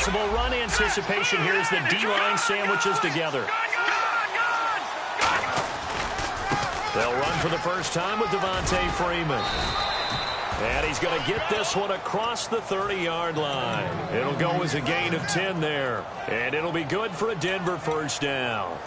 possible run anticipation here as the D-line sandwiches together. They'll run for the first time with Devontae Freeman. And he's going to get this one across the 30-yard line. It'll go as a gain of 10 there. And it'll be good for a Denver first down.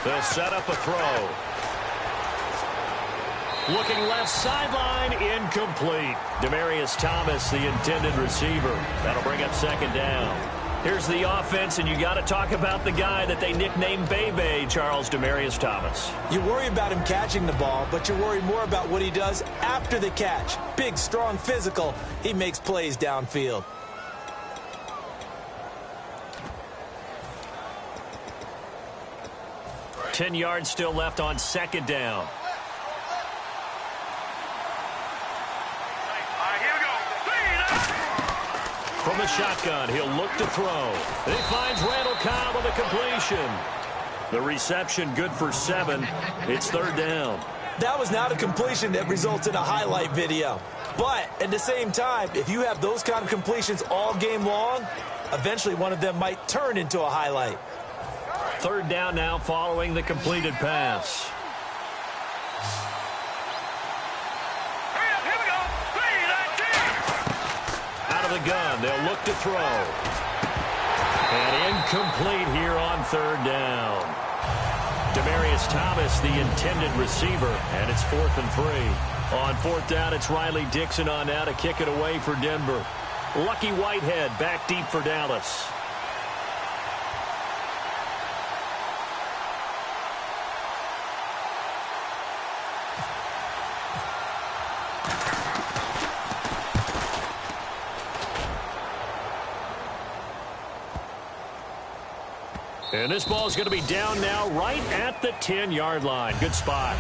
They'll set up a throw. Looking left sideline, incomplete. Demaryius Thomas, the intended receiver. That'll bring up second down. Here's the offense, and you got to talk about the guy that they nicknamed Bebe, Charles Demaryius Thomas. You worry about him catching the ball, but you worry more about what he does after the catch. Big, strong, physical. He makes plays downfield. 10 yards still left on second down. From the shotgun, he'll look to throw. And he finds Randall Cobb on the completion. The reception good for 7. It's third down. That was not a completion that results in a highlight video. But at the same time, if you have those kind of completions all game long, eventually one of them might turn into a highlight. Third down now following the completed pass. Out of the gun, they'll look to throw. And incomplete here on third down. Demaryius Thomas, the intended receiver, and it's 4th and 3. On fourth down, it's Riley Dixon on now to kick it away for Denver. Lucky Whitehead back deep for Dallas. And this ball is going to be down now right at the 10-yard line. Good spot.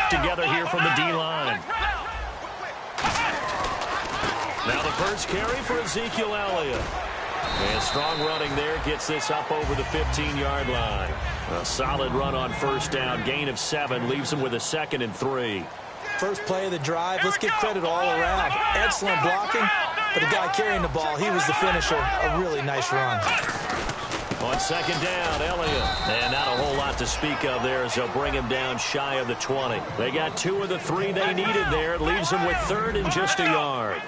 Together here from the D-line. Now the first carry for Ezekiel Elliott. And strong running there gets this up over the 15-yard line. A solid run on first down. Gain of 7 leaves him with a 2nd and 3. First play of the drive. Let's give credit all around. Excellent blocking, but the guy carrying the ball, he was the finisher. A really nice run. On second down, Elliott. And not a whole lot to speak of there as they'll bring him down shy of the 20. They got 2 of the 3 they needed there. It leaves them with 3rd and just a yard.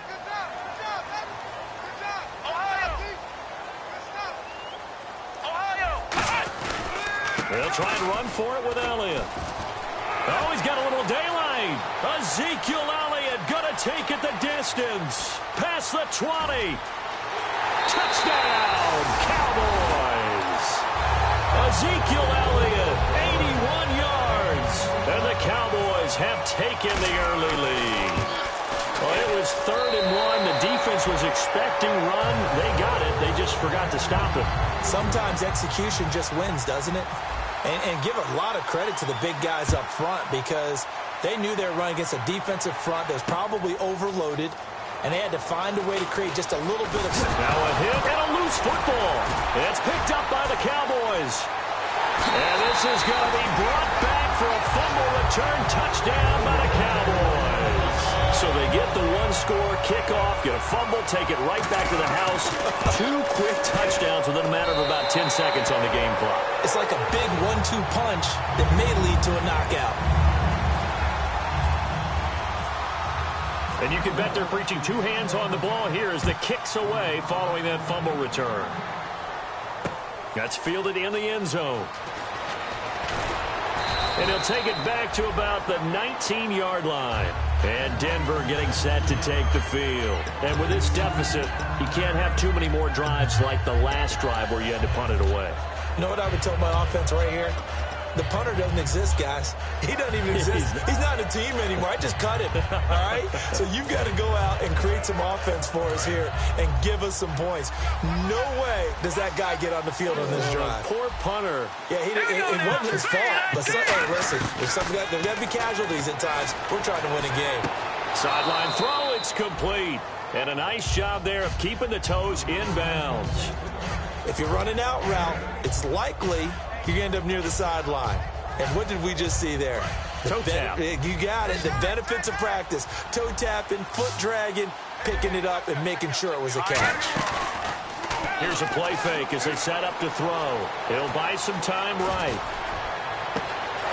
They'll try and run for it with Elliott. Oh, he's got a little daylight. Ezekiel Elliott going to take it the distance. Past the 20. Touchdown, Cowboys. Ezekiel Elliott, 81 yards. And the Cowboys have taken the early lead. Well, it was 3rd and 1. The defense was expecting run. They got it. They just forgot to stop it. Sometimes execution just wins, doesn't it? And give a lot of credit to the big guys up front because they knew they were running against a defensive front that was probably overloaded, and they had to find a way to create just a little bit of... Now a hit and a loose football. It's picked up by the Cowboys. And this is going to be brought back for a fumble return touchdown by the Cowboys. So they get the one-score kickoff, get a fumble, take it right back to the house. 2 quick touchdowns within a matter of about 10 seconds on the game clock. It's like a big 1-2 punch that may lead to a knockout. And you can bet they're preaching 2 hands on the ball here as the kick's away following that fumble return. That's fielded in the end zone. And he'll take it back to about the 19-yard line. And Denver getting set to take the field. And with this deficit, you can't have too many more drives like the last drive where you had to punt it away. You know what I would tell my offense right here? The punter doesn't exist, guys. He doesn't even exist. He's not a team anymore. I just cut him, all right? So you've got to go out and create some offense for us here and give us some points. No way does that guy get on the field on this drive. Poor punter. Yeah, it wasn't his fault. But hey, listen, there's got to be casualties at times. We're trying to win a game. Sideline throw, it's complete. And a nice job there of keeping the toes inbounds. If you're running out route, it's likely you're going to end up near the sideline. And what did we just see there? Toe tap. You got it. The benefits of practice. Toe tapping, foot dragging, picking it up, and making sure it was a catch. Here's a play fake as they set up to throw. He'll buy some time right.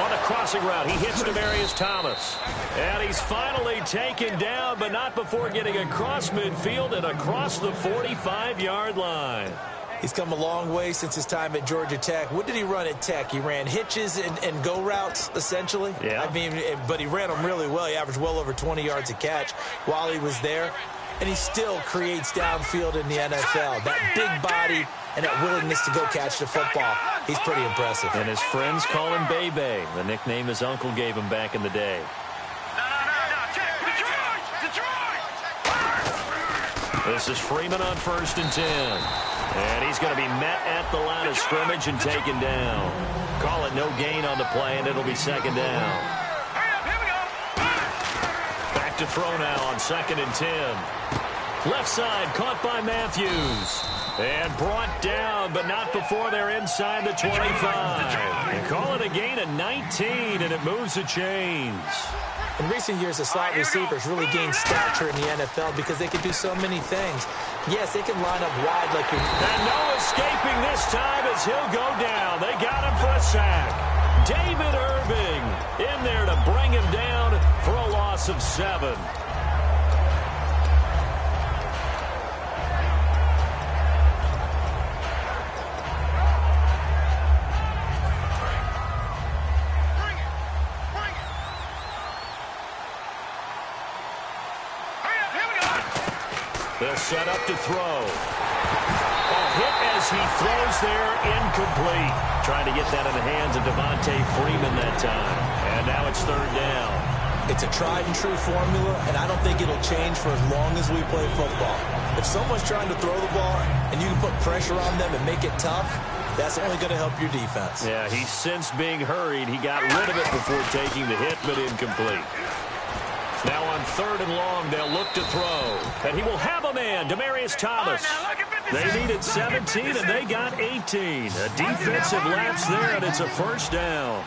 On a crossing route, he hits Demaryius Thomas. And he's finally taken down, but not before getting across midfield and across the 45-yard line. He's come a long way since his time at Georgia Tech. What did he run at Tech? He ran hitches and go routes, essentially. Yeah. I mean, but he ran them really well. He averaged well over 20 yards a catch while he was there. And he still creates downfield in the NFL. That big body and that willingness to go catch the football. He's pretty impressive. And his friends call him Bebe, the nickname his uncle gave him back in the day. This is Freeman on 1st and 10. And he's going to be met at the line of scrimmage and taken down. Call it no gain on the play, and it'll be 2nd down. Back to throw now on 2nd and 10. Left side caught by Matthews. And brought down, but not before they're inside the 25. And call it a gain of 19, and it moves the chains. In recent years, the slot receivers really gained stature in the NFL because they can do so many things. Yes, they can line up wide like you're... And no escaping this time as he'll go down. They got him for a sack. David Irving in there to bring him down for a loss of 7. They'll set up to throw. A hit as he throws there, incomplete. Trying to get that in the hands of Devontae Freeman that time. And now it's 3rd down. It's a tried-and-true formula, and I don't think it'll change for as long as we play football. If someone's trying to throw the ball and you can put pressure on them and make it tough, that's only going to help your defense. Yeah, he sensed being hurried. He got rid of it before taking the hit, but incomplete. Now on 3rd and long, they'll look to throw. And he will have a man, Demaryius Thomas. They needed 17, and they got 18. A defensive lapse there, and it's a 1st down.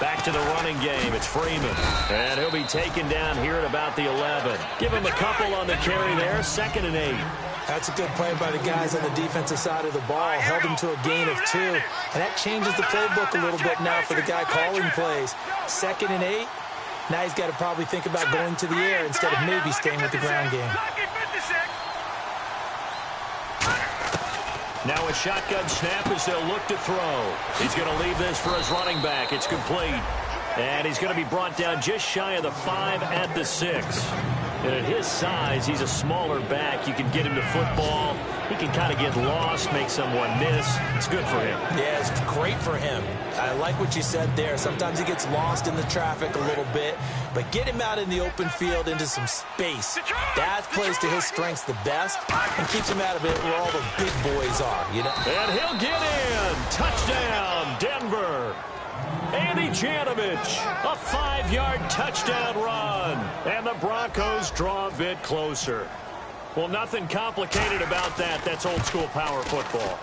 Back to the running game. It's Freeman. And he'll be taken down here at about the 11. Give him a couple on the carry there. 2nd and 8. That's a good play by the guys on the defensive side of the ball. Held him to a gain of 2. And that changes the playbook a little bit now for the guy calling plays. 2nd and 8. Now he's got to probably think about going to the air instead of maybe staying with the ground game. Now a shotgun snap as they'll look to throw. He's going to leave this for his running back. It's complete. And he's going to be brought down just shy of the 5 at the 6. And at his size, he's a smaller back. You can get him to football. He can kind of get lost, make someone miss. It's good for him. Yeah, it's great for him. I like what you said there. Sometimes he gets lost in the traffic a little bit, but get him out in the open field into some space. That plays to his strengths the best and keeps him out of it where all the big boys are, you know? And he'll get in. Touchdown, Denver. Andy Janovich, a 5-yard touchdown run. And the Broncos draw a bit closer. Well, nothing complicated about that. That's old-school power football.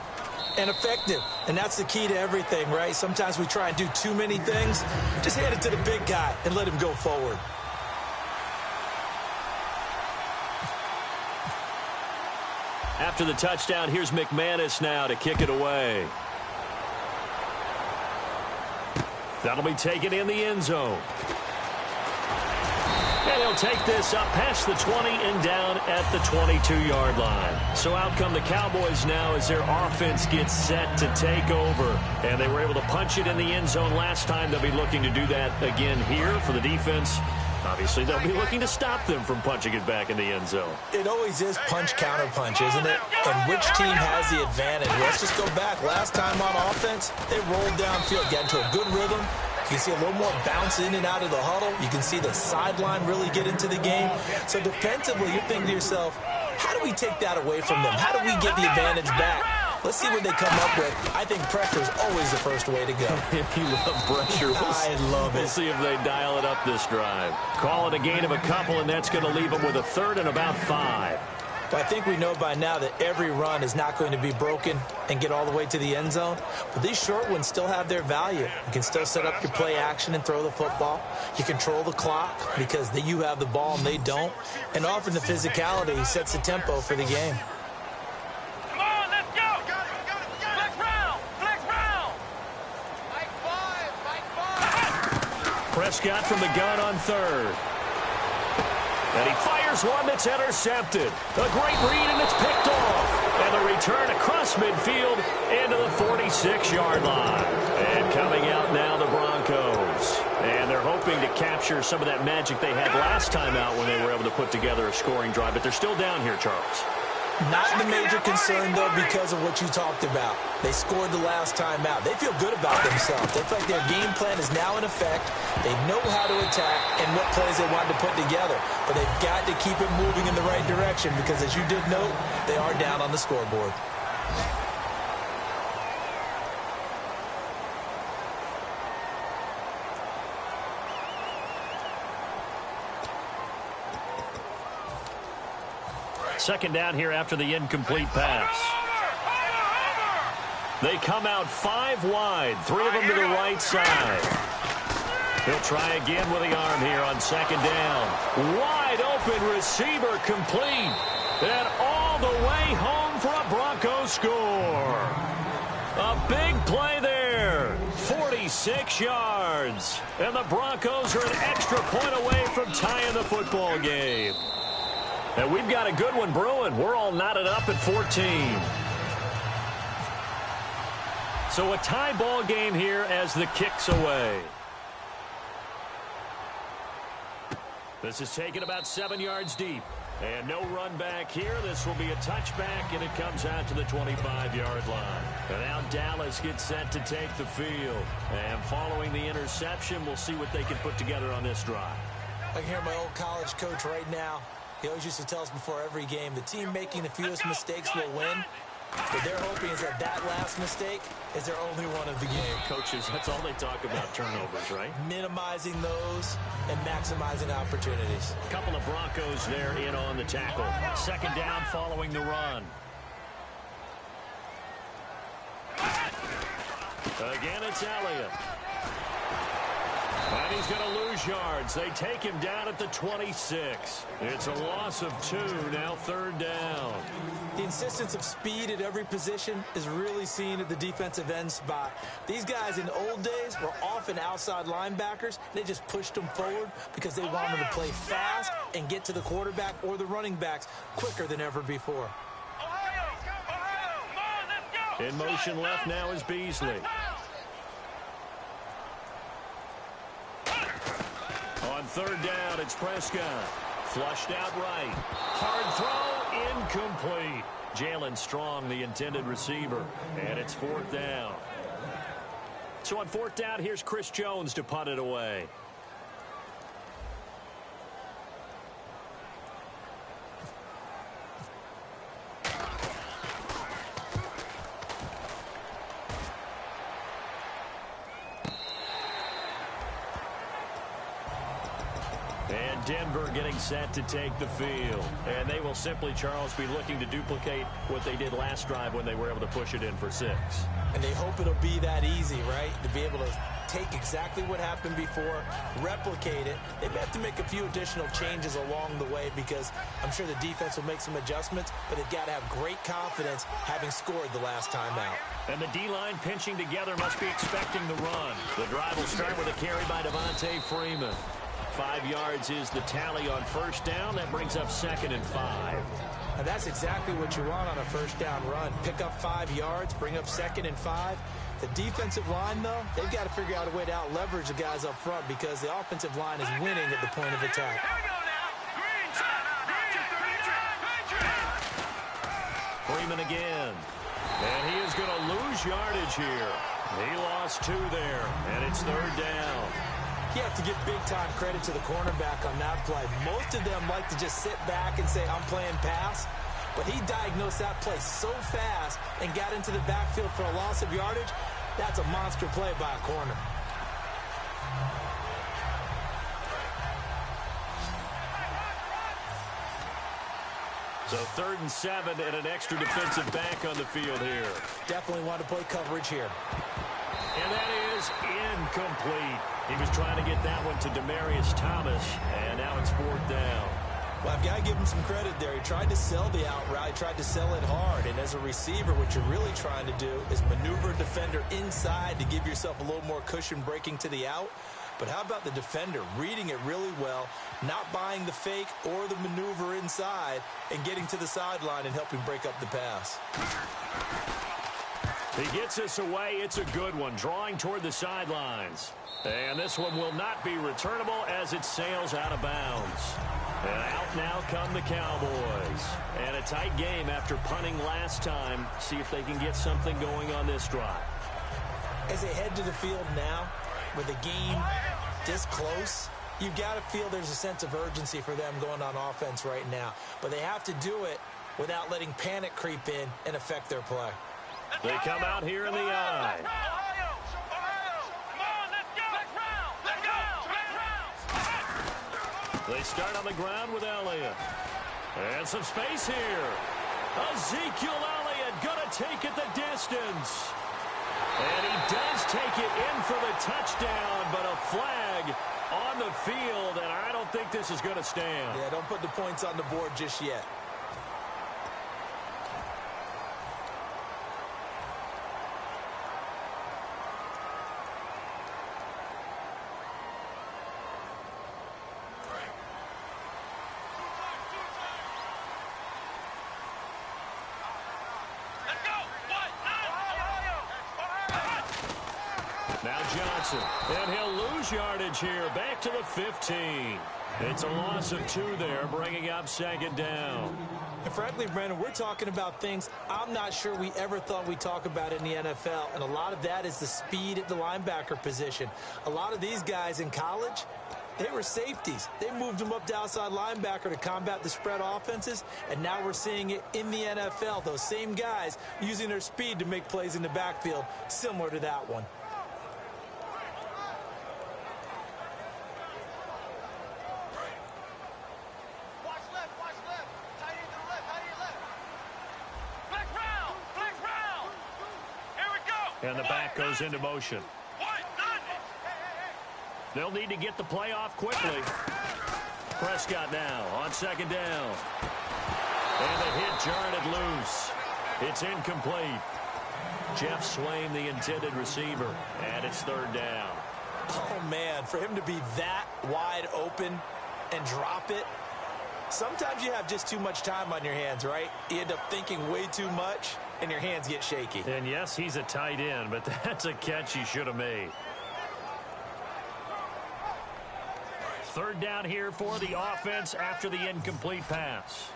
And effective. And that's the key to everything, right? Sometimes we try and do too many things. Just hand it to the big guy and let him go forward. After the touchdown, here's McManus now to kick it away. That'll be taken in the end zone. And they'll take this up past the 20 and down at the 22-yard line. So out come the Cowboys now as their offense gets set to take over. And they were able to punch it in the end zone last time. They'll be looking to do that again here for the defense. Obviously, they'll be looking to stop them from punching it back in the end zone. It always is punch-counter-punch, isn't it? And which team has the advantage? Let's just go back. Last time on offense, they rolled downfield, got into a good rhythm. You can see a little more bounce in and out of the huddle. You can see the sideline really get into the game. So defensively, you're thinking to yourself, how do we take that away from them? How do we get the advantage back? Let's see what they come up with. I think pressure is always the first way to go. You love pressure. I love it. We'll see if they dial it up this drive. Call it a gain of a couple, and that's going to leave them with a third and about 5. But I think we know by now that every run is not going to be broken and get all the way to the end zone. But these short ones still have their value. You can still set up your play action and throw the football. You control the clock because you have the ball and they don't. And often the physicality sets the tempo for the game. Come on, let's go. Flex round. Prescott from the gun on third. And he fires one that's intercepted. A great read, and it's picked off. And the return across midfield into the 46-yard line. And coming out now, the Broncos. And they're hoping to capture some of that magic they had last time out when they were able to put together a scoring drive. But they're still down here, Charles. Not the major concern, though, because of what you talked about. They scored the last time out. They feel good about themselves. They feel like their game plan is now in effect. They know how to attack and what plays they want to put together. But they've got to keep it moving in the right direction because, as you did note, they are down on the scoreboard. Second down here after the incomplete pass. They come out 5 wide, 3 of them to the right side. He'll try again with the arm here on second down. Wide open receiver complete. And all the way home for a Broncos score. A big play there. 46 yards. And the Broncos are an extra point away from tying the football game. And we've got a good one brewing. We're all knotted up at 14. So a tie ball game here as the kick's away. This is taken about 7 yards deep. And no run back here. This will be a touchback, and it comes out to the 25-yard line. And now Dallas gets set to take the field. And following the interception, we'll see what they can put together on this drive. I can hear my old college coach right now. He always used to tell us before every game, the team making the fewest mistakes will win. What they're hoping is that that last mistake is their only one of the game. Coaches, that's all they talk about, turnovers, right? Minimizing those and maximizing opportunities. A couple of Broncos there in on the tackle. Second down following the run. Again, it's Elliott. And he's going to lose yards. They take him down at the 26. It's a loss of 2, now third down. The insistence of speed at every position is really seen at the defensive end spot. These guys in the old days were often outside linebackers. They just pushed them forward because they wanted to play fast and get to the quarterback or the running backs quicker than ever before. In motion left now is Beasley. On third down, it's Prescott. Flushed out right. Hard throw, incomplete. Jalen Strong, the intended receiver. And it's fourth down. So on fourth down, here's Chris Jones to punt it away. And Denver getting set to take the field. And they will simply, Charles, be looking to duplicate what they did last drive when they were able to push it in for 6. And they hope it'll be that easy, right? To be able to take exactly what happened before, replicate it. They may have to make a few additional changes along the way because I'm sure the defense will make some adjustments, but they've got to have great confidence having scored the last time out. And the D-line pinching together must be expecting the run. The drive will start with a carry by Devontae Freeman. 5 yards is the tally on first down. That brings up 2nd and 5. And that's exactly what you want on a first down run. Pick up 5 yards, bring up 2nd and 5. The defensive line, though, they've got to figure out a way to out-leverage the guys up front because the offensive line is winning at the point of attack. Freeman again. And he is going to lose yardage here. He lost 2 there, and it's 3rd down. You have to give big-time credit to the cornerback on that play. Most of them like to just sit back and say, I'm playing pass. But he diagnosed that play so fast and got into the backfield for a loss of yardage. That's a monster play by a corner. So 3rd and 7 and an extra defensive back on the field here. Definitely want to play coverage here. And that is incomplete. He was trying to get that one to Demaryius Thomas, and now it's 4th down. Well, I've got to give him some credit there. He tried to sell the out route. He tried to sell it hard. And as a receiver, what you're really trying to do is maneuver a defender inside to give yourself a little more cushion breaking to the out. But how about the defender reading it really well, not buying the fake or the maneuver inside, and getting to the sideline and helping break up the pass? He gets us away. It's a good one, drawing toward the sidelines. And this one will not be returnable as it sails out of bounds. And out now come the Cowboys. And a tight game after punting last time. See if they can get something going on this drive. As they head to the field now, with the game this close, you've got to feel there's a sense of urgency for them going on offense right now. But they have to do it without letting panic creep in and affect their play. They come out here in the eye. They start on the ground with Elliott. And some space here. Ezekiel Elliott going to take it the distance. And he does take it in for the touchdown, but a flag on the field, and I don't think this is going to stand. Yeah, don't put the points on the board just yet. Now Johnson, and he'll lose yardage here, back to the 15. It's a loss of 2 there, bringing up 2nd down. And frankly, Brandon, we're talking about things I'm not sure we ever thought we'd talk about in the NFL, and a lot of that is the speed at the linebacker position. A lot of these guys in college, they were safeties. They moved them up to outside linebacker to combat the spread offenses, and now we're seeing it in the NFL. Those same guys using their speed to make plays in the backfield, similar to that one. And the back goes into motion. They'll need to get the play off quickly. Prescott now on 2nd down. And the hit jarred it loose. It's incomplete. Jeff Swain, the intended receiver, and it's 3rd down. Oh, man, for him to be that wide open and drop it, sometimes you have just too much time on your hands, right? You end up thinking way too much, and your hands get shaky. And yes, he's a tight end, but that's a catch he should have made. 3rd down here for the offense after the incomplete pass.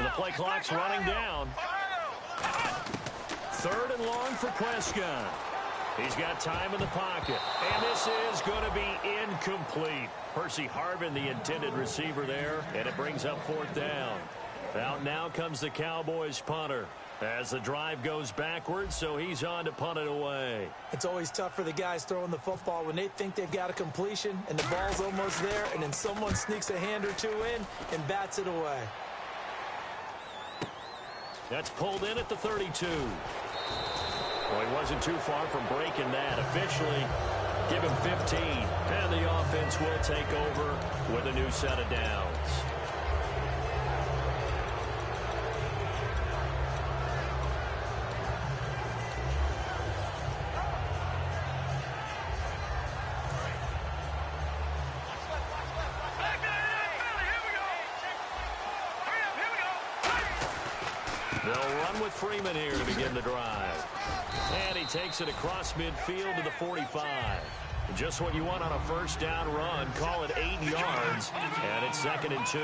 The play clock's running down. 3rd and long for Prescott. He's got time in the pocket. And this is going to be incomplete. Percy Harvin, the intended receiver there. And it brings up 4th down. Out now comes the Cowboys punter. As the drive goes backwards, so he's on to punt it away. It's always tough for the guys throwing the football when they think they've got a completion and the ball's almost there, and then someone sneaks a hand or two in and bats it away. That's pulled in at the 32. Well, he wasn't too far from breaking that. Officially, give him 15. And the offense will take over with a new set of downs. They'll run with Freeman here to begin the drive. And he takes it across midfield to the 45. Just what you want on a first down run. Call it 8 yards. And it's 2nd and 2.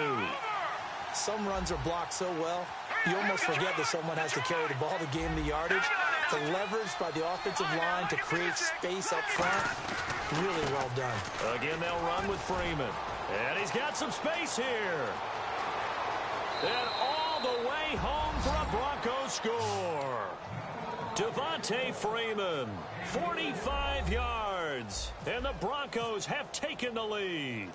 Some runs are blocked so well, you almost forget that someone has to carry the ball to gain the yardage. The leverage by the offensive line to create space up front, really well done. Again, they'll run with Freeman. And he's got some space here. And all the way home for a Broncos score. Devontae Freeman, 45 yards. And the Broncos have taken the lead.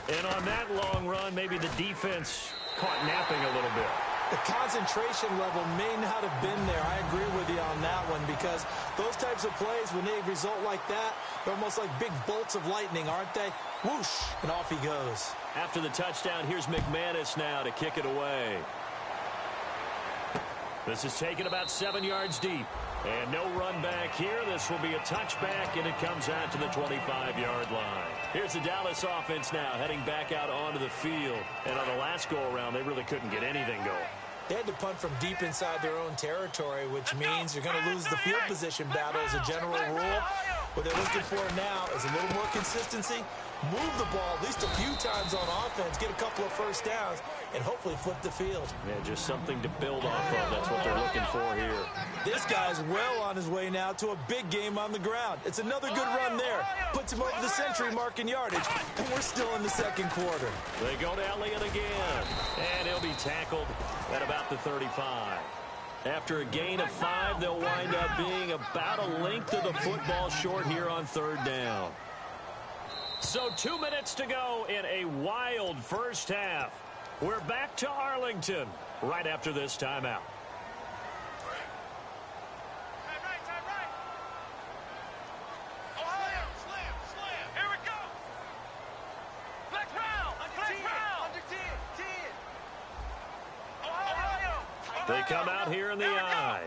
And on that long run, maybe the defense caught napping a little bit. The concentration level may not have been there. I agree with you on that one, because those types of plays, when they result like that, they're almost like big bolts of lightning, aren't they? Whoosh, and off he goes. After the touchdown, here's McManus now to kick it away. This is taken about 7 yards deep. And no run back here. This will be a touchback, and it comes out to the 25-yard line. Here's the Dallas offense now heading back out onto the field. And on the last go-around, they really couldn't get anything going. They had to punt from deep inside their own territory, which means you're going to lose the field position battle as a general rule. What they're looking for now is a little more consistency, move the ball at least a few times on offense, get a couple of first downs, and hopefully flip the field. Yeah, just something to build off of. That's what they're looking for here. This guy's well on his way now to a big game on the ground. It's another good run there. Puts him over the century mark in yardage, and we're still in the second quarter. They go to Elliott again, and he'll be tackled at about the 35. After a gain of 5, they'll wind up being about a length of the football short here on 3rd down. So 2 minutes to go in a wild first half. We're back to Arlington right after this timeout. They come out here in the eye.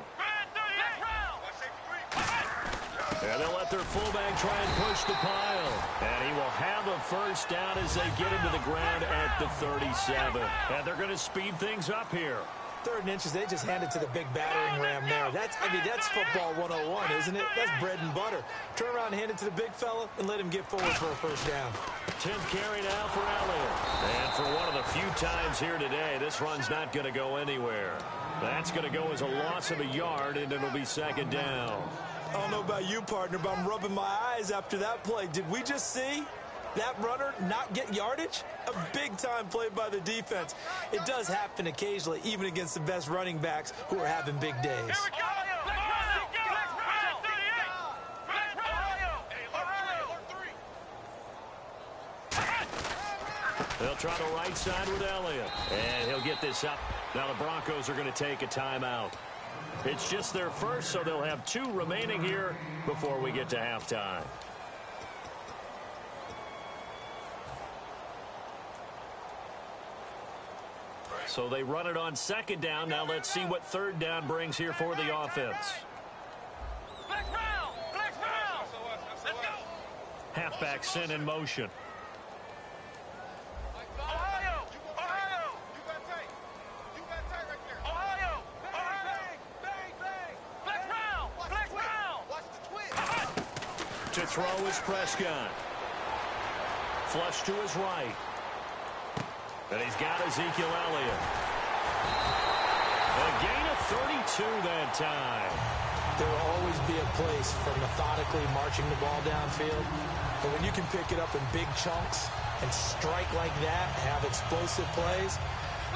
And they'll let their fullback try and push the pile. And he will have a first down as they get into the ground at the 37. And they're going to speed things up here. 3rd and inches, they just handed to the big battering ram there. That's football 101, isn't it? That's bread and butter. Turn around and hand it to the big fella and let him get forward for a first down. 10th carry now for Elliott. And for one of the few times here today, this run's not going to go anywhere. That's going to go as a loss of a yard, and it'll be 2nd down. I don't know about you, partner, but I'm rubbing my eyes after that play. Did we just see that runner not get yardage? A big-time play by the defense. It does happen occasionally, even against the best running backs who are having big days. They'll try the right side with Elliott. And he'll get this up. Now the Broncos are going to take a timeout. It's just their first, so they'll have 2 remaining here before we get to halftime. So they run it on 2nd down. Now let's see what 3rd down brings here for the offense. Halfback sent in motion. To throw is Prescott. Flush to his right. And he's got Ezekiel Elliott. A gain of 32 that time. There will always be a place for methodically marching the ball downfield. But when you can pick it up in big chunks and strike like that, have explosive plays,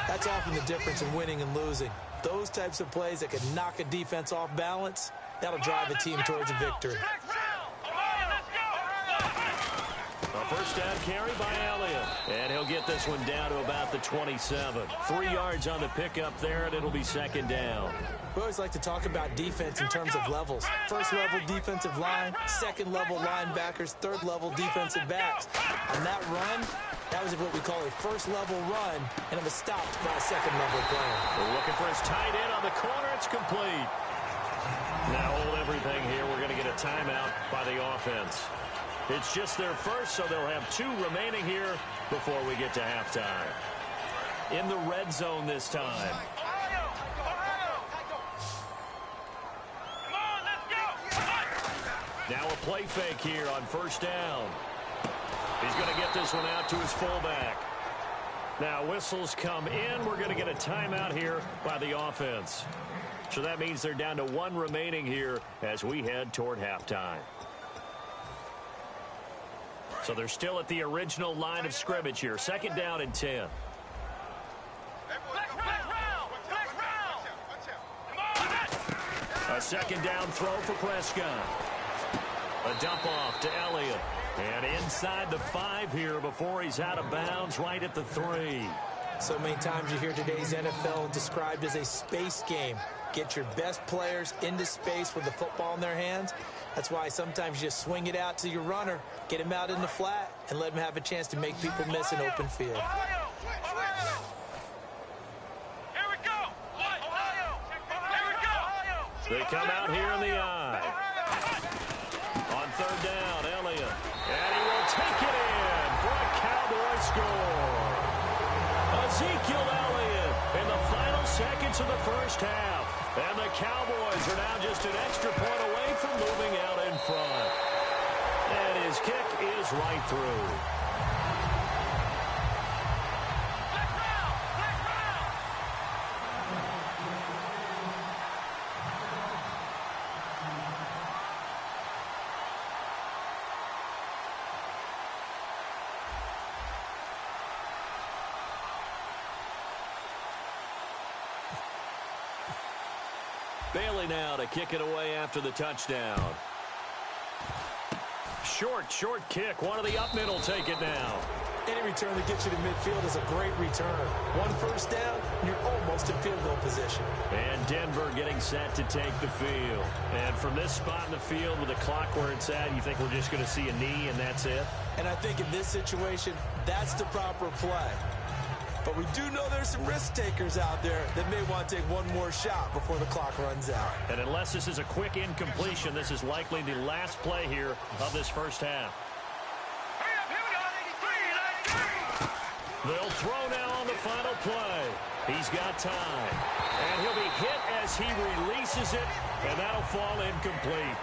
that's often the difference in winning and losing. Those types of plays that can knock a defense off balance, that'll drive a team towards a victory. A first down carry by Elliott. And he'll get this one down to about the 27. 3 yards on the pickup there, and it'll be second down. We always like to talk about defense in terms of levels. First level defensive line, second level linebackers, third level defensive backs. On that run, that was what we call a first level run, and it was stopped by a second level player. We're looking for his tight end on the corner. It's complete. Now hold everything here. We're going to get a timeout by the offense. It's just their first, so they'll have 2 remaining here before we get to halftime. In the red zone this time. Now a play fake here on first down. He's going to get this one out to his fullback. Now whistles come in. We're going to get a timeout here by the offense. So that means they're down to 1 remaining here as we head toward halftime. So they're still at the original line of scrimmage here. Second down and 10. A second down throw for Prescott. A dump off to Elliott. And inside the 5 here before he's out of bounds right at the 3. So many times you hear today's NFL described as a space game. Get your best players into space with the football in their hands. That's why sometimes you just swing it out to your runner, get him out in the flat, and let him have a chance to make people miss an open field. They come out here in the eye. On third down, Elliott. And he will take it in for a Cowboy score. Ezekiel Elliott in the final seconds of the first half. And the Cowboys are now just an extra point away from moving out in front. And his kick is right through. Bailey now to kick it away after the touchdown. Short kick. One of the up middle take it now. Any return that gets you to midfield is a great return. 1 first down, you're almost in field goal position. And Denver getting set to take the field. And from this spot in the field with the clock where it's at, you think we're just going to see a knee and that's it? And I think in this situation, that's the proper play. But we do know there's some risk takers out there that may want to take one more shot before the clock runs out. And unless this is a quick incompletion, this is likely the last play here of this first half. They'll throw now on the final play. He's got time. And he'll be hit as he releases it, and that'll fall incomplete.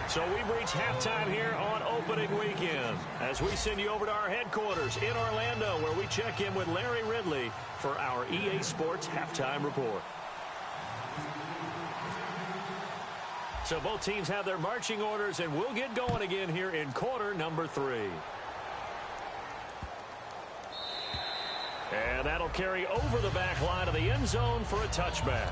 So we've reached halftime here on opening weekend as we send you over to our headquarters in Orlando where we check in with Larry Ridley for our EA Sports Halftime Report. So both teams have their marching orders, and we'll get going again here in quarter number 3. And that'll carry over the back line of the end zone for a touchback.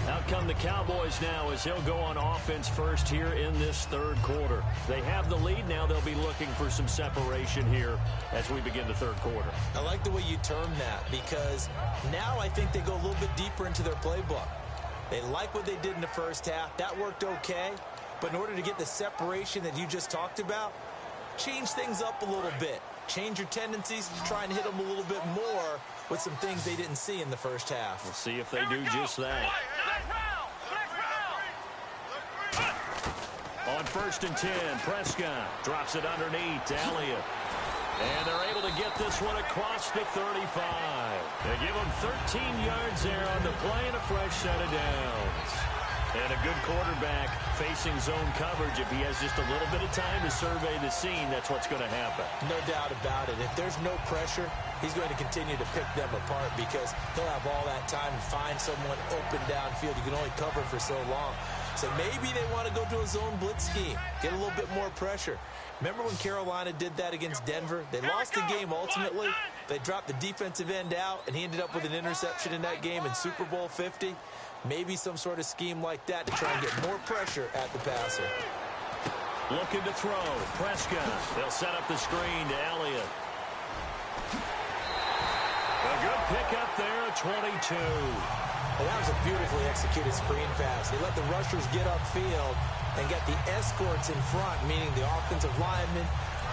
Out come the Cowboys now as they'll go on offense first here in this third quarter. They have the lead now. They'll be looking for some separation here as we begin the third quarter. I like the way you term that because now I think they go a little bit deeper into their playbook. They like what they did in the first half. That worked okay. But in order to get the separation that you just talked about, change things up a little bit. Change your tendencies, try and hit them a little bit more with some things they didn't see in the first half. We'll see if they do just that. On first and 10, Prescott drops it underneath to Elliott. And they're able to get this one across the 35. They give him 13 yards there on the play and a fresh set of downs. And a good quarterback facing zone coverage. If he has just a little bit of time to survey the scene, that's what's going to happen. No doubt about it. If there's no pressure, he's going to continue to pick them apart because he'll have all that time to find someone open downfield. You can only cover for so long. So maybe they want to go to a zone blitz scheme, get a little bit more pressure. Remember when Carolina did that against Denver? They lost the game ultimately. They dropped the defensive end out, and he ended up with an interception in that game in Super Bowl 50. Maybe some sort of scheme like that to try and get more pressure at the passer. Looking to throw. Prescott. They'll set up the screen to Elliott. A good pickup there at 22. Well, that was a beautifully executed screen pass. He let the rushers get upfield and get the escorts in front, meaning the offensive linemen,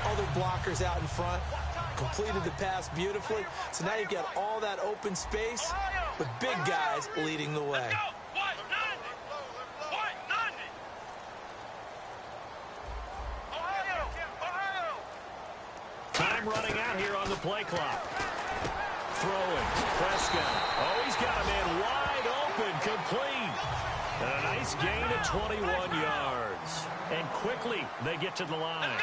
other blockers out in front, completed the pass beautifully. So now you've got all that open space with big guys leading the way. Time running out here on the play clock. Throwing. Prescott. Oh, he's got a man wide open. Complete. And a nice gain of 21 yards. And quickly they get to the line.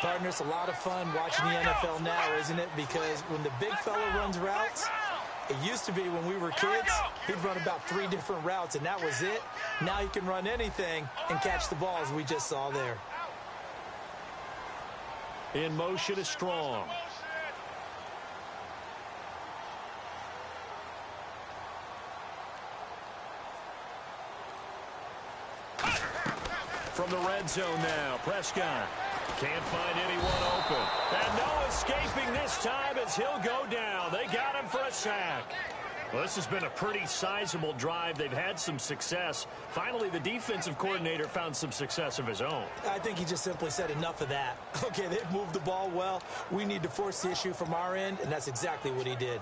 Partner, it's a lot of fun watching the NFL now, isn't it? Because when the big fella runs routes, it used to be when we were kids, he'd run about 3 different routes, and that was it. Now he can run anything and catch the ball, as we just saw there. In motion is Strong. From the red zone now, Prescott can't find anyone open. And no escaping this time as he'll go down. They got him for a sack. Well, this has been a pretty sizable drive. They've had some success. Finally, the defensive coordinator found some success of his own. I think he just simply said enough of that. Okay, they've moved the ball well. We need to force the issue from our end, and that's exactly what he did.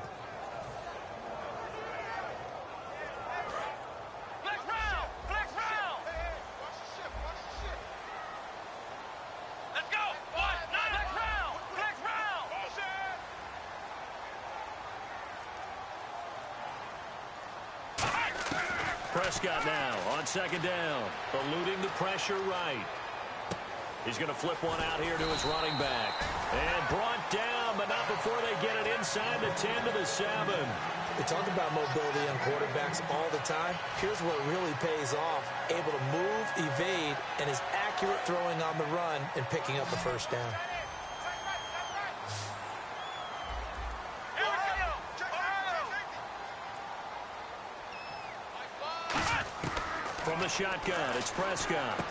Prescott now on second down, eluding the pressure right. He's going to flip one out here to his running back. And brought down, but not before they get it inside the 10 to the 7. We talk about mobility on quarterbacks all the time. Here's where it really pays off. Able to move, evade, and is accurate throwing on the run and picking up the first down. From the shotgun, it's Prescott.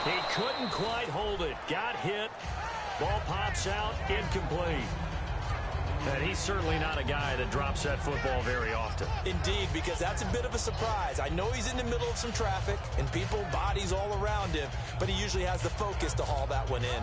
He couldn't quite hold it. Got hit. Ball pops out, incomplete. And he's certainly not a guy that drops that football very often. Indeed, because that's a bit of a surprise. I know he's in the middle of some traffic and people, bodies all around him, but he usually has the focus to haul that one in.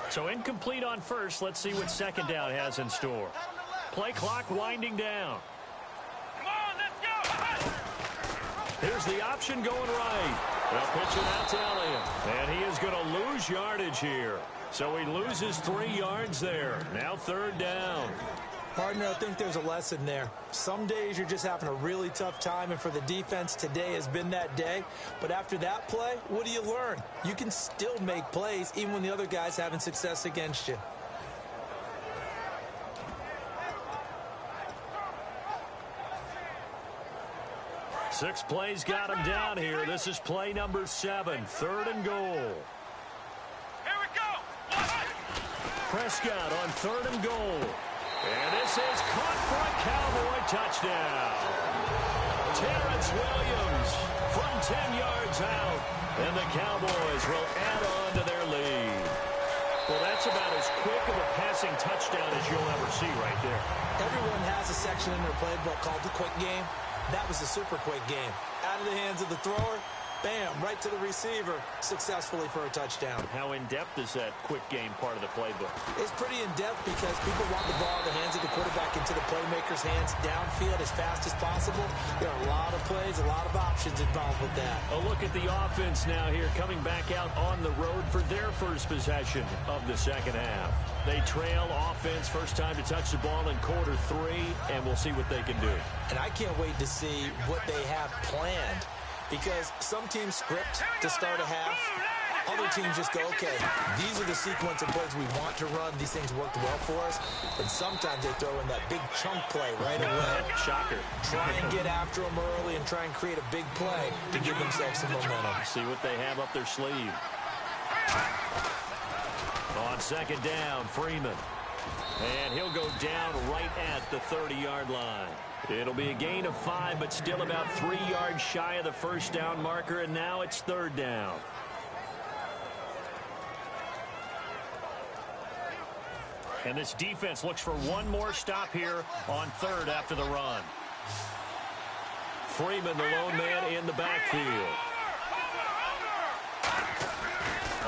So incomplete on first. Let's see what second down has in store. Play clock winding down. Come on, let's go! Here's the option going right. They'll pitch it out to Elliott. And he is going to lose yardage here. So he loses 3 yards there. Now third down. Partner, I think there's a lesson there. Some days you're just having a really tough time, and for the defense, today has been that day. But after that play, what do you learn? You can still make plays even when the other guy's having success against you. Six plays got him down here. This is play number 7, third and goal. Here we go! Prescott on third and goal. And this is caught for a Cowboy touchdown. Terrence Williams from 10 yards out. And the Cowboys will add on to their lead. Well, that's about as quick of a passing touchdown as you'll ever see right there. Everyone has a section in their playbook called the quick game. That was a super quick game. Out of the hands of the thrower, bam, right to the receiver, successfully for a touchdown. How in-depth is that quick game part of the playbook? It's pretty in-depth because people want the ball in the hands of the quarterback into the playmaker's hands downfield as fast as possible. There are a lot of plays, a lot of options involved with that. A look at the offense now here, coming back out on the road for their first possession of the second half. They trail offense, first time to touch the ball in quarter 3, and we'll see what they can do. And I can't wait to see what they have planned, because some teams script to start a half. Other teams just go, okay, these are the sequence of plays we want to run. These things worked well for us. And sometimes they throw in that big chunk play right away. Shocker. Try and get after them early and try and create a big play to give themselves some momentum. See what they have up their sleeve. On second down, Freeman. And he'll go down right at the 30-yard line. It'll be a gain of 5, but still about 3 yards shy of the first down marker, and now it's third down. And this defense looks for one more stop here on third after the run. Freeman, the lone man in the backfield.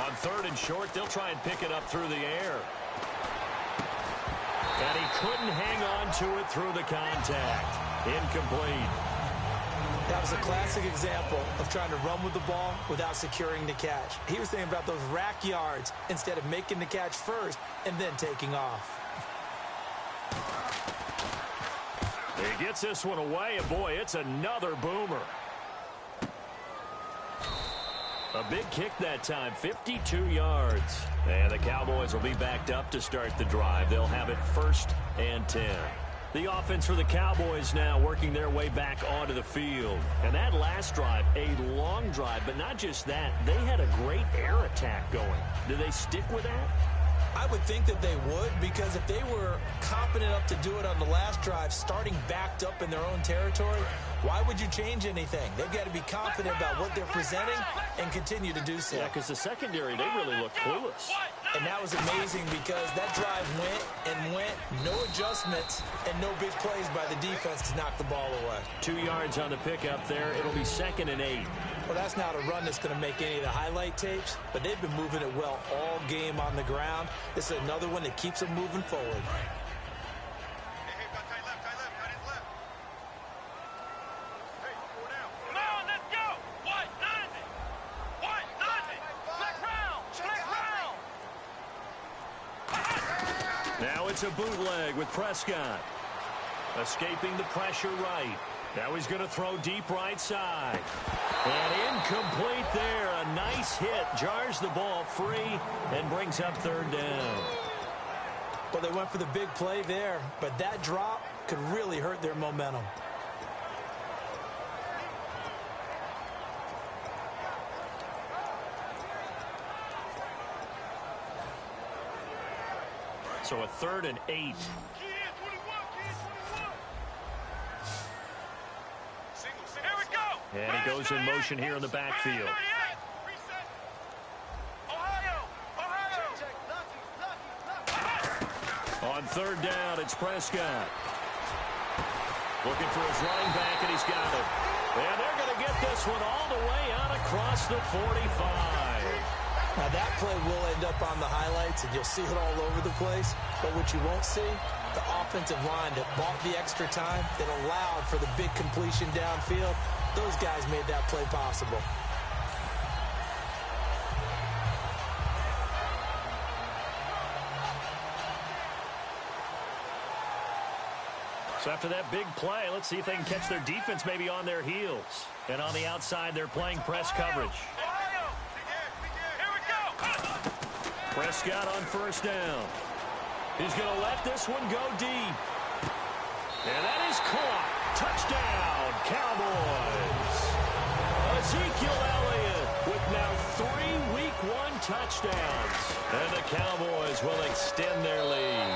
On third and short, they'll try and pick it up through the air. And he couldn't hang on to it through the contact. Incomplete. That was a classic example of trying to run with the ball without securing the catch. He was thinking about those rack yards instead of making the catch first and then taking off. He gets this one away, and boy, it's another boomer. A big kick that time, 52 yards. And the Cowboys will be backed up to start the drive. They'll have it 1st and 10. The offense for the Cowboys now working their way back onto the field. And that last drive, a long drive, but not just that. They had a great air attack going. Do they stick with that? I would think that they would, because if they were competent enough to do it on the last drive, starting backed up in their own territory, why would you change anything? They've got to be confident about what they're presenting and continue to do so. Yeah, because the secondary, they really look clueless. And that was amazing because that drive went and went, no adjustments, and no big plays by the defense to knock the ball away. 2 yards on the pickup there. It'll be 2nd and 8. Well, that's not a run that's going to make any of the highlight tapes, but they've been moving it well all game on the ground. This is another one that keeps them moving forward. Now it's a bootleg with Prescott. Escaping the pressure right. Now he's going to throw deep right side. And incomplete there. A nice hit. Jars the ball free and brings up third down. Well, they went for the big play there, but that drop could really hurt their momentum. So a 3rd and 8. And he goes in motion here in the backfield. On third down, it's Prescott. Looking for his running back, and he's got it. And they're going to get this one all the way out across the 45. Now, that play will end up on the highlights, and you'll see it all over the place. But what you won't see, the offensive line that bought the extra time, that allowed for the big completion downfield, those guys made that play possible. So after that big play, let's see if they can catch their defense maybe on their heels. And on the outside, they're playing press coverage. Prescott on first down. He's going to let this one go deep. And that is caught. Touchdown, Cowboys. Ezekiel Elliott with now 3 Week 1 touchdowns. And the Cowboys will extend their lead.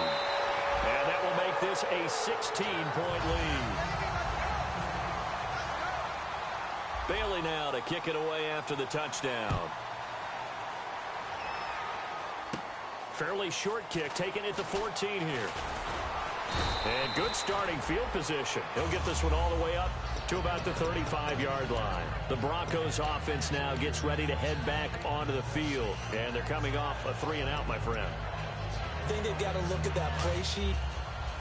And that will make this a 16-point lead. Bailey now to kick it away after the touchdown. Fairly short kick, taking it to 14 here. And good starting field position. He'll get this one all the way up to about the 35-yard line. The Broncos offense now gets ready to head back onto the field. And they're coming off a 3-and-out, my friend. I think they've got to look at that play sheet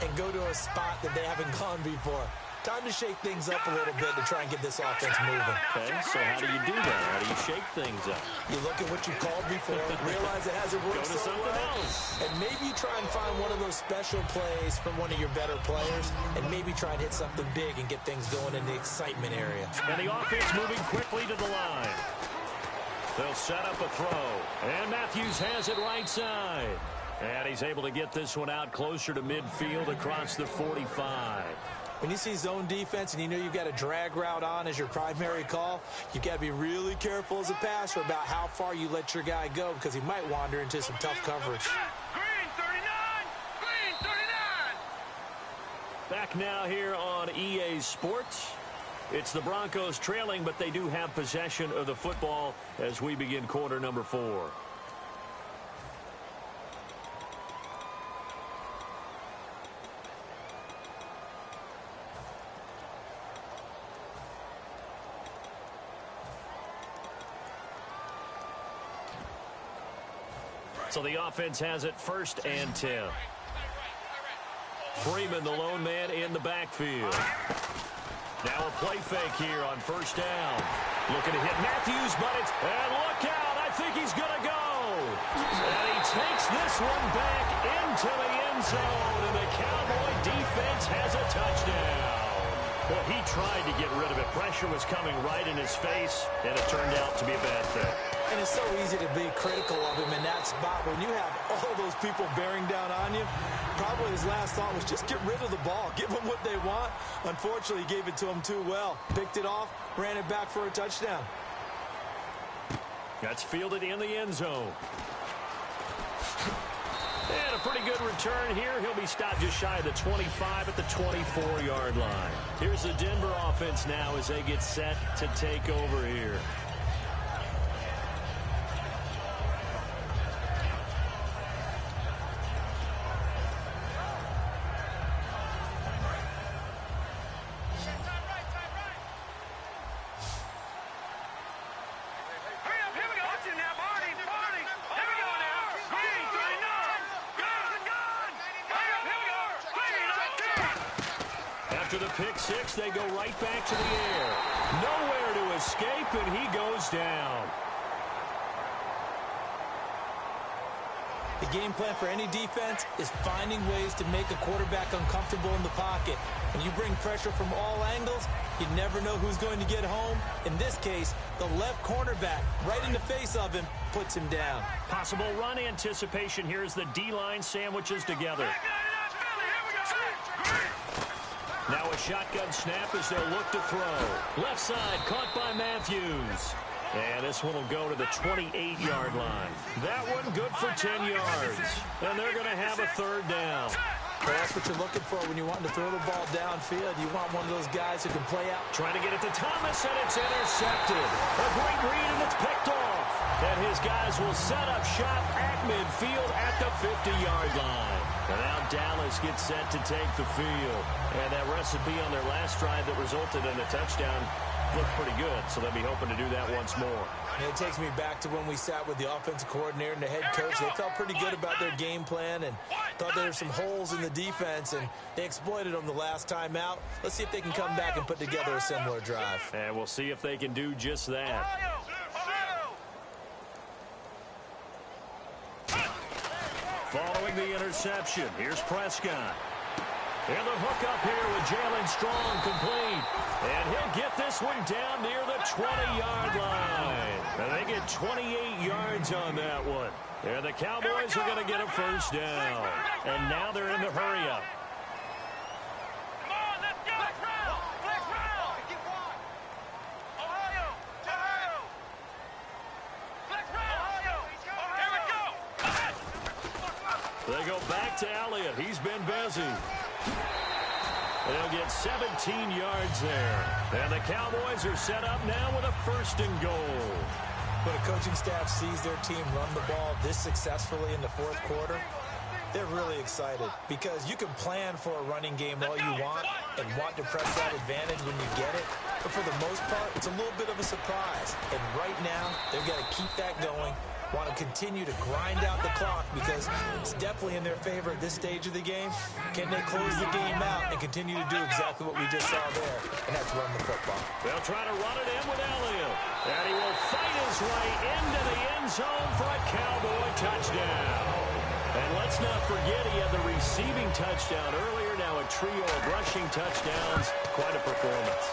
and go to a spot that they haven't gone before. Time to shake things up a little bit to try and get this offense moving. Okay, so how do you do that? How do you shake things up? You look at what you called before, realize it hasn't worked Go to so something well, else. and maybe you try and find one of those special plays from one of your better players, and maybe try and hit something big and get things going in the excitement area. And the offense moving quickly to the line. They'll set up a throw, and Matthews has it right side. And he's able to get this one out closer to midfield across the 45. When you see zone defense and you know you've got a drag route on as your primary call, you've got to be really careful as a passer about how far you let your guy go because he might wander into some tough coverage. Green 39! Green 39! Back now here on EA Sports. It's the Broncos trailing, but they do have possession of the football as we begin quarter number 4. So the offense has it 1st and 10. Freeman, the lone man in the backfield. Now a play fake here on 1st down. Looking to hit Matthews, but it's, and look out, I think he's going to go. And he takes this one back into the end zone, and the Cowboy defense has a touchdown. Well, he tried to get rid of it. Pressure was coming right in his face, and it turned out to be a bad thing. And it's so easy to be critical of him in that spot. When you have all those people bearing down on you, probably his last thought was just get rid of the ball. Give them what they want. Unfortunately, he gave it to them too well. Picked it off, ran it back for a touchdown. That's fielded in the end zone. And a pretty good return here. He'll be stopped just shy of the 25 at the 24-yard line. Here's the Denver offense now as they get set to take over here. After the pick six, they go right back to the air. Nowhere to escape, and he goes down. The game plan for any defense is finding ways to make a quarterback uncomfortable in the pocket. When you bring pressure from all angles, you never know who's going to get home. In this case, the left cornerback, right in the face of him, puts him down. Possible run anticipation here as the D-line sandwiches together. Now a shotgun snap as they'll look to throw. Left side caught by Matthews. And this one will go to the 28-yard line. That one good for 10 yards. And they're going to have a 3rd down. Well, that's what you're looking for when you want to throw the ball downfield. You want one of those guys who can play out. Trying to get it to Thomas, and it's intercepted. A great read, and it's picked off. And his guys will set up shop at midfield at the 50-yard line. And now Dallas gets set to take the field. And that recipe on their last drive that resulted in a touchdown looked pretty good, so they'll be hoping to do that once more. And it takes me back to when we sat with the offensive coordinator and the head coach. They felt pretty good about their game plan and thought there were some holes in the defense, and they exploited them the last time out. Let's see if they can come back and put together a similar drive. And we'll see if they can do just that. Following the interception, here's Prescott. And the hook up here with Jalen Strong complete. And he'll get this one down near the 20-yard line. And they get 28 yards on that one. And the Cowboys are going to get a 1st down. And now they're in the hurry-up. Come on, let's go! Flex round! Ohio! Flex round! Here we go! They go back to Elliott. He's been busy. They'll get 17 yards there. And the Cowboys are set up now with a 1st and goal. When a coaching staff sees their team run the ball this successfully in the 4th quarter, they're really excited because you can plan for a running game all you want and want to press that advantage when you get it. But for the most part, it's a little bit of a surprise. And right now, they've got to keep that going want to continue to grind out the clock because it's definitely in their favor at this stage of the game. Can they close the game out and continue to do exactly what we just saw there, and that's run the football? They'll try to run it in with Elliott, and he will fight his way into the end zone for a Cowboy touchdown. And let's not forget he had the receiving touchdown earlier, now a trio of rushing touchdowns. Quite a performance.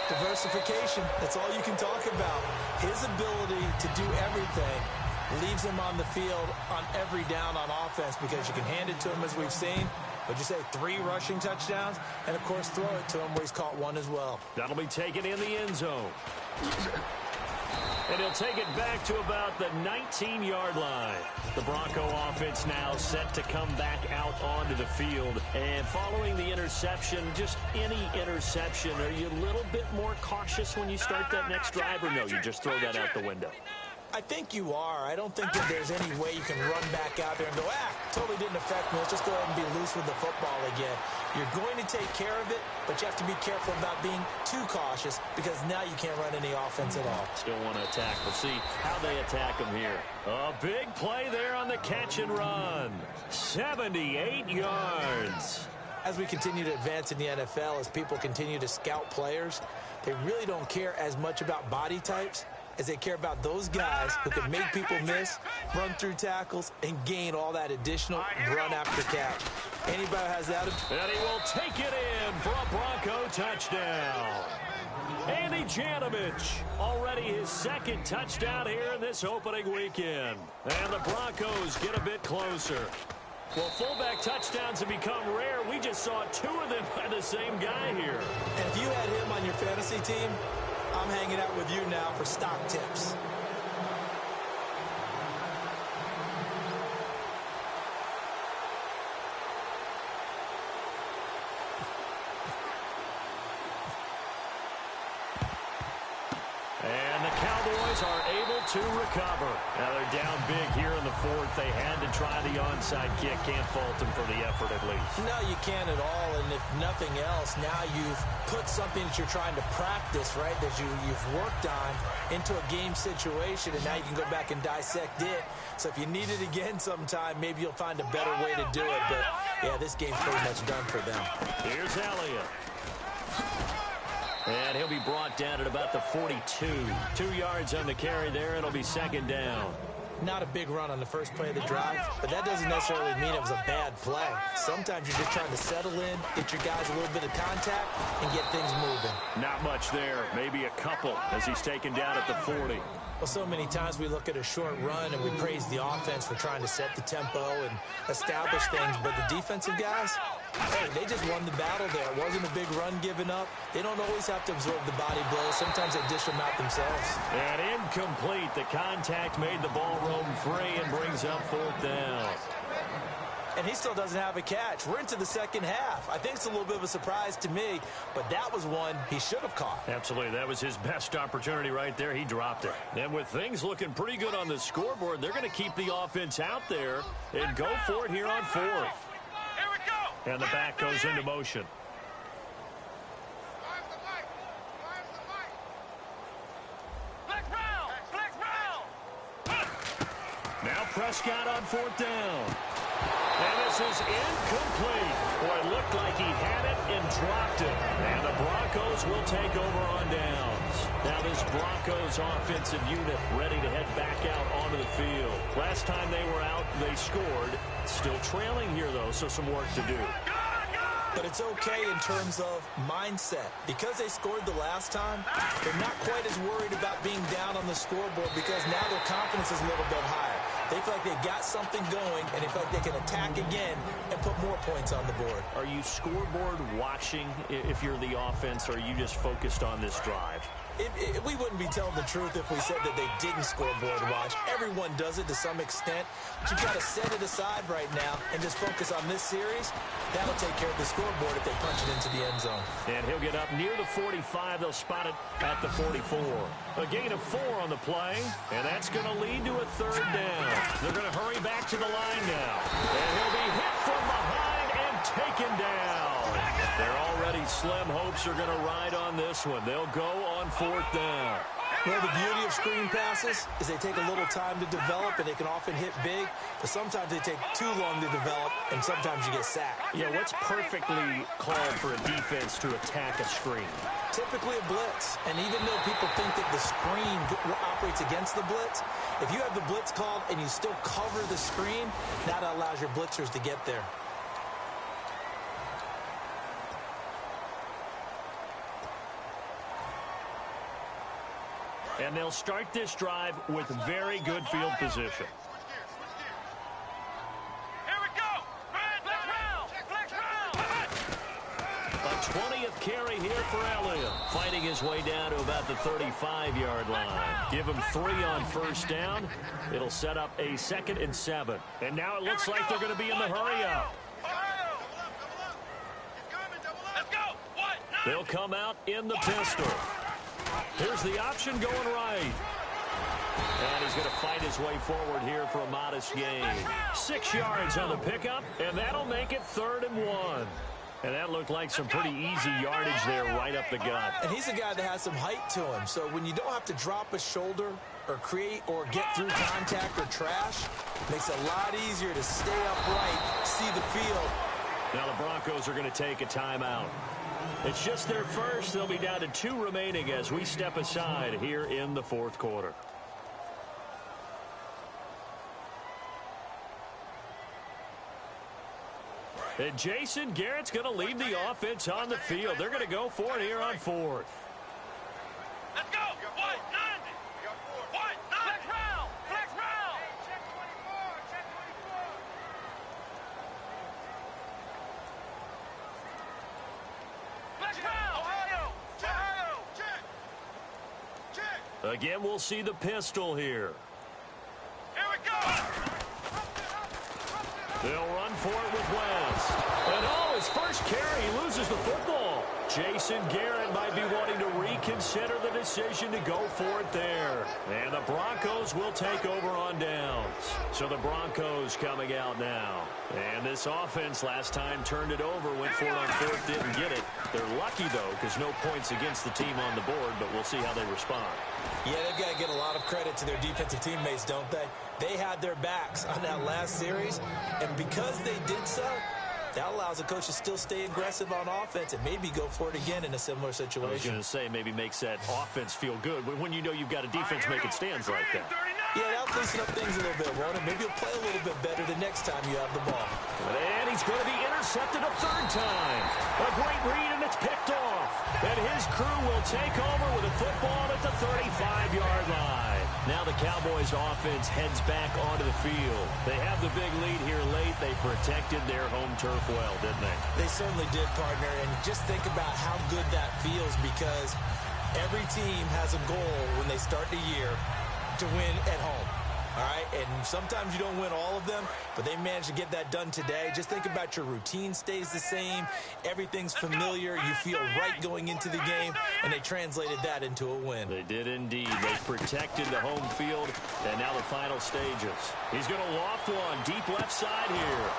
Diversification, that's all you can talk about. His ability to do everything leaves him on the field on every down on offense because you can hand it to him as we've seen. Would you say 3 rushing touchdowns? And, of course, throw it to him where he's caught 1 as well. That'll be taken in the end zone. And he'll take it back to about the 19-yard line. The Bronco offense now set to come back out onto the field. And following the interception, just any interception, are you a little bit more cautious when you start that next drive, or no, you just throw that out the window? I think you are. I don't think that there's any way you can run back out there and go, totally didn't affect me. Let's just go ahead and be loose with the football again. You're going to take care of it, but you have to be careful about being too cautious because now you can't run any offense at all. Still want to attack. We'll see how they attack them here. A big play there on the catch and run. 78 yards. As we continue to advance in the NFL, as people continue to scout players, they really don't care as much about body types as they care about those guys who can make people miss, run through tackles, and gain all that additional run after catch. Anybody has that? And he will take it in for a Bronco touchdown. Andy Janovich, already his 2nd touchdown here in this opening weekend. And the Broncos get a bit closer. Well, fullback touchdowns have become rare. We just saw 2 of them by the same guy here. And if you had him on your fantasy team, I'm hanging out with you now for stock tips. And the Cowboys are able to recover. Now they're down big here in the 4th. They had to try the onside kick. Can't fault them for the effort at least. No, you can't at all. And if nothing else, now you've put something that you're trying to practice, right, that you've worked on into a game situation, and now you can go back and dissect it. So if you need it again sometime, maybe you'll find a better way to do it. But, yeah, this game's pretty much done for them. Here's Elliott. And he'll be brought down at about the 42. 2 yards on the carry there. It'll be 2nd down. Not a big run on the first play of the drive, but that doesn't necessarily mean it was a bad play. Sometimes you're just trying to settle in, get your guys a little bit of contact, and get things moving. Not much there. Maybe a couple as he's taken down at the 40. Well, so many times we look at a short run and we praise the offense for trying to set the tempo and establish things, but the defensive guys, hey, they just won the battle there. It wasn't a big run given up. They don't always have to absorb the body blows. Sometimes they dish them out themselves. And incomplete. The contact made the ball roam free and brings up 4th down. And he still doesn't have a catch. We're into the 2nd half. I think it's a little bit of a surprise to me, but that was one he should have caught. Absolutely. That was his best opportunity right there. He dropped it. And with things looking pretty good on the scoreboard, they're going to keep the offense out there and go for it here on 4th. Here we go. And the back goes into motion. Now Prescott on 4th down. And this is incomplete. Boy, it looked like he had it and dropped it. And the Broncos will take over on downs. Now this Broncos offensive unit ready to head back out onto the field. Last time they were out, they scored. Still trailing here, though, so some work to do. But it's okay in terms of mindset. Because they scored the last time, they're not quite as worried about being down on the scoreboard because now their confidence is a little bit higher. They feel like they got something going, and they feel like they can attack again and put more points on the board. Are you scoreboard watching if you're the offense, or are you just focused on this drive? We wouldn't be telling the truth if we said that they didn't scoreboard watch. Everyone does it to some extent. But you've got to set it aside right now and just focus on this series. That'll take care of the scoreboard if they punch it into the end zone. And he'll get up near the 45. They'll spot it at the 44. A gain of 4 on the play, and that's going to lead to a 3rd down. They're going to hurry back to the line now. And he'll be hit from behind and taken down. Their already slim hopes are going to ride on this one. They'll go on 4th down. Well, the beauty of screen passes is they take a little time to develop, and they can often hit big, but sometimes they take too long to develop, and sometimes you get sacked. Yeah, what's perfectly called for a defense to attack a screen? Typically a blitz, and even though people think that the screen operates against the blitz, if you have the blitz called and you still cover the screen, that allows your blitzers to get there. And they'll start this drive with very good field position. Here we go. Flex round. Flex round. A 20th carry here for Elliott. Fighting his way down to about the 35-yard line. Give him 3 on first down. It'll set up a 2nd and 7. And now it looks like they're going to be in the hurry-up. Let's go. What? They'll come out in the pistol. Here's the option going right. And he's going to fight his way forward here for a modest gain. 6 yards on the pickup, and that'll make it 3rd and 1. And that looked like some pretty easy yardage there right up the gut. And he's a guy that has some height to him, so when you don't have to drop a shoulder or create or get through contact or trash, makes it a lot easier to stay upright, see the field. Now the Broncos are going to take a timeout. It's just their first. They'll be down to 2 remaining as we step aside here in the 4th quarter. And Jason Garrett's going to lead the offense on the field. They're going to go for it here on 4th. Let's go. What? 90. What? 90. Flex round. Flex round. Check 24. Check 24. Flex round. Ohio. Ohio. Check. Again, we'll see the pistol here. Here we go. They'll run for it with West. And his first carry, he loses the football. Jason Garrett might be wanting to reconsider the decision to go for it there. And the Broncos will take over on downs. So the Broncos coming out now. And this offense last time turned it over, went for it on 4th, didn't get it. They're lucky, though, because no points against the team on the board, but we'll see how they respond. Yeah, they've got to get a lot of credit to their defensive teammates, don't they? They had their backs on that last series, and because they did so, that allows the coach to still stay aggressive on offense and maybe go for it again in a similar situation. I was going to say, maybe makes that offense feel good when you know you've got a defense making stands like that. Yeah, that'll loosen up things a little bit, won't it? Maybe you'll play a little bit better the next time you have the ball. And he's going to be intercepted a 3rd time. A great read, and it's picked off. And his crew will take over with a football at the 35-yard line. Now the Cowboys' offense heads back onto the field. They have the big lead here late. They protected their home turf well, didn't they? They certainly did, partner. And just think about how good that feels, because every team has a goal when they start the year to win at home. All right, and sometimes you don't win all of them, but they managed to get that done today. Just think about your routine stays the same. Everything's familiar. You feel right going into the game, and they translated that into a win. They did indeed. They protected the home field, and now the final stages. He's going to loft one deep left side here.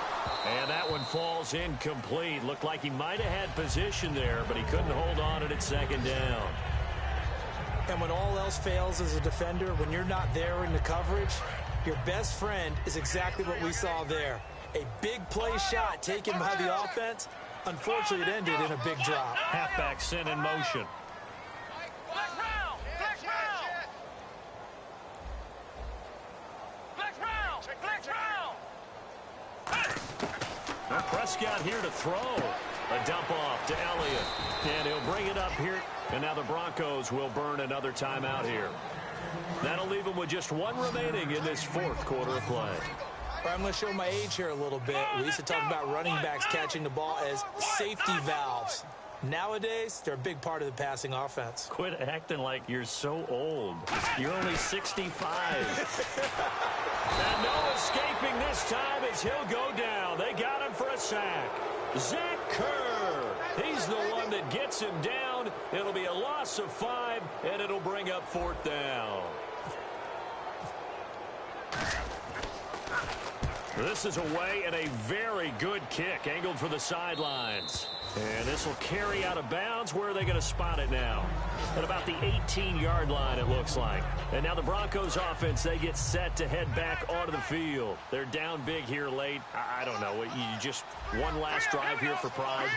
And that one falls incomplete. Looked like he might have had position there, but he couldn't hold on it at 2nd down. And when all else fails as a defender, when you're not there in the coverage, your best friend is exactly what we saw there. A big play shot taken by the offense. Unfortunately, it ended in a big drop. Halfback sent in motion. Flex round. Flex round. Flex round. Flex round. Well, Prescott here to throw. A dump off to Elliott. And he'll bring it up here. And now the Broncos will burn another timeout here. That'll leave them with just 1 remaining in this 4th quarter of play. I'm going to show my age here a little bit. We used to talk about running backs catching the ball as safety valves. Nowadays, they're a big part of the passing offense. Quit acting like you're so old. You're only 65. And no escaping this time as he'll go down. They got him for a sack. Zach Kerr. He's the one that gets him down. It'll be a loss of 5, and it'll bring up 4th down. This is away and a very good kick, angled for the sidelines. And this will carry out of bounds. Where are they going to spot it now? At about the 18-yard line, it looks like. And now the Broncos offense, they get set to head back onto the field. They're down big here late. I don't know. You just one last drive here for pride.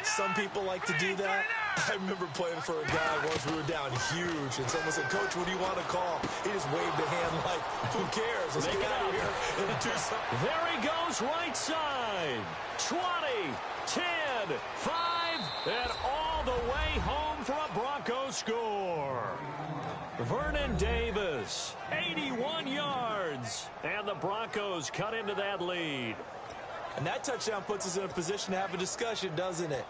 Some people like to do that. I remember playing for a guy once we were down huge, and someone said, "Coach, what do you want to call?" He just waved a hand like, "Who cares? Let's get out of here and do something." There he goes, right side. 20, 10, 5, and all the way home for a Broncos score. Vernon Davis, 81 yards, and the Broncos cut into that lead. And that touchdown puts us in a position to have a discussion, doesn't it?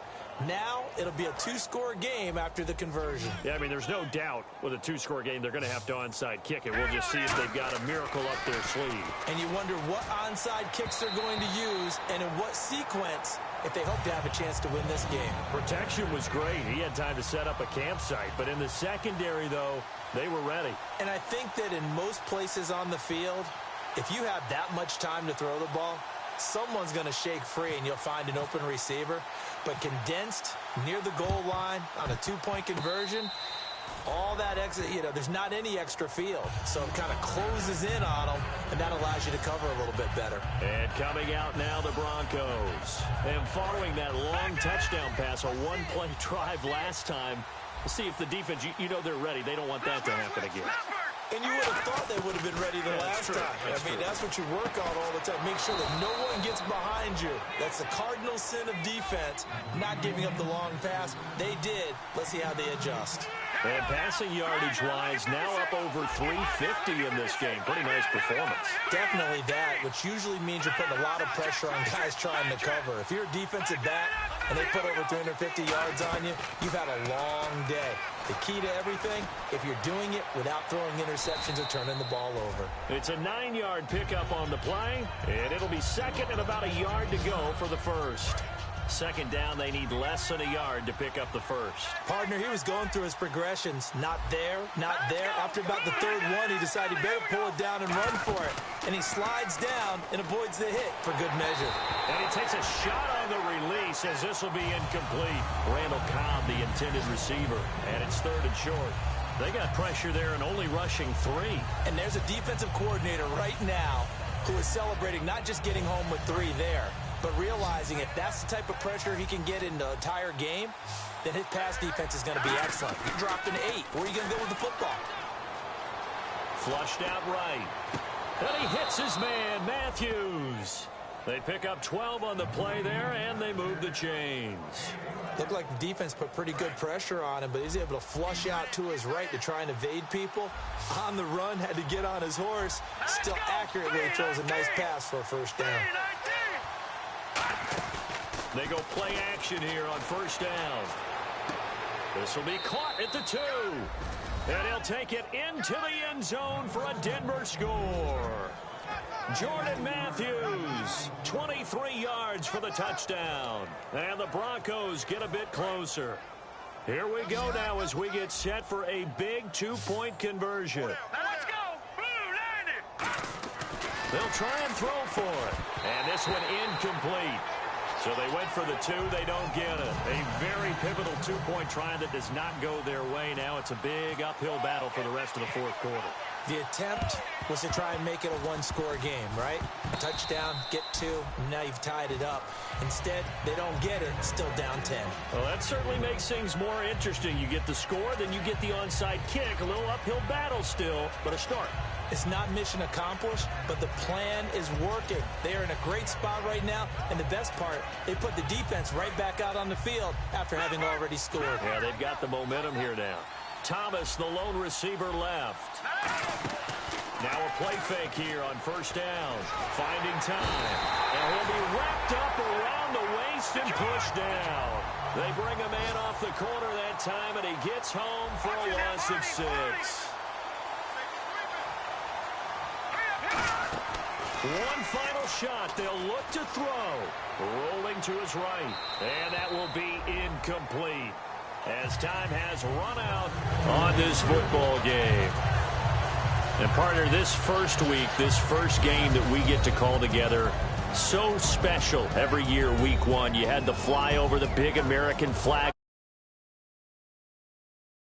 Now it'll be a two-score game after the conversion. Yeah, I mean, there's no doubt with a two-score game they're going to have to onside kick it. We'll just see if they've got a miracle up their sleeve. And you wonder what onside kicks they're going to use and in what sequence if they hope to have a chance to win this game. Protection was great. He had time to set up a campsite. But in the secondary, though, they were ready. And I think that in most places on the field, if you have that much time to throw the ball, someone's going to shake free and you'll find an open receiver. But condensed near the goal line on a two-point conversion, all that extra, there's not any extra field. So it kind of closes in on them, and that allows you to cover a little bit better. And coming out now, the Broncos. And following that long touchdown pass, a one-play drive last time, we'll see if the defense, they're ready. They don't want that to happen again. And you would have thought they would have been ready the last time. That's what you work on all the time. Make sure that no one gets behind you. That's the cardinal sin of defense, not giving up the long pass. They did. Let's see how they adjust. And passing yardage-wise, now up over 350 in this game. Pretty nice performance. Definitely that, which usually means you're putting a lot of pressure on guys trying to cover. If you're a defensive back and they put over 350 yards on you, you've had a long day. The key to everything, if you're doing it without throwing interceptions or turning the ball over. It's a 9-yard pickup on the play, and it'll be second and about a yard to go for the first. Second down, they need less than a yard to pick up the first. Partner, he was going through his progressions. Not there, not there. After about the third one, he decided he better pull it down and run for it. And he slides down and avoids the hit for good measure. And he takes a shot on the release as this will be incomplete. Randall Cobb, the intended receiver, and it's third and short. They got pressure there and only rushing 3. And there's a defensive coordinator right now who is celebrating not just getting home with 3 there, but realizing if that's the type of pressure he can get in the entire game, then his pass defense is going to be excellent. He dropped an 8. Where are you going to go with the football? Flushed out right. And he hits his man, Matthews. They pick up 12 on the play there, and they move the chains. Looked like the defense put pretty good pressure on him, but he's able to flush out to his right to try and evade people. On the run, had to get on his horse. Still accurately throws a nice pass for a first down. They go play action here on first down. This will be caught at the 2. And he'll take it into the end zone for a Denver score. Jordan Matthews, 23 yards for the touchdown. And the Broncos get a bit closer. Here we go now as we get set for a big 2-point conversion. Let's go! Blue 90! They'll try and throw for it. And this one incomplete. So they went for the 2. They don't get it. A very pivotal 2-point try that does not go their way. Now it's a big uphill battle for the rest of the fourth quarter. The attempt was to try and make it a one-score game, right? Touchdown, get 2, and now you've tied it up. Instead, they don't get it, still down 10. Well, that certainly makes things more interesting. You get the score, then you get the onside kick. A little uphill battle still, but a start. It's not mission accomplished, but the plan is working. They are in a great spot right now, and the best part, they put the defense right back out on the field after having already scored. Yeah, they've got the momentum here now. Thomas, the lone receiver, left. Now a play fake here on first down. Finding time. And he'll be wrapped up around the waist and pushed down. They bring a man off the corner that time, and he gets home for a loss of 6. One final shot. They'll look to throw. Rolling to his right. And that will be incomplete, as time has run out on this football game. And partner, this first week, this first game that we get to call together, so special every year, week 1. You had the fly over the big American flag.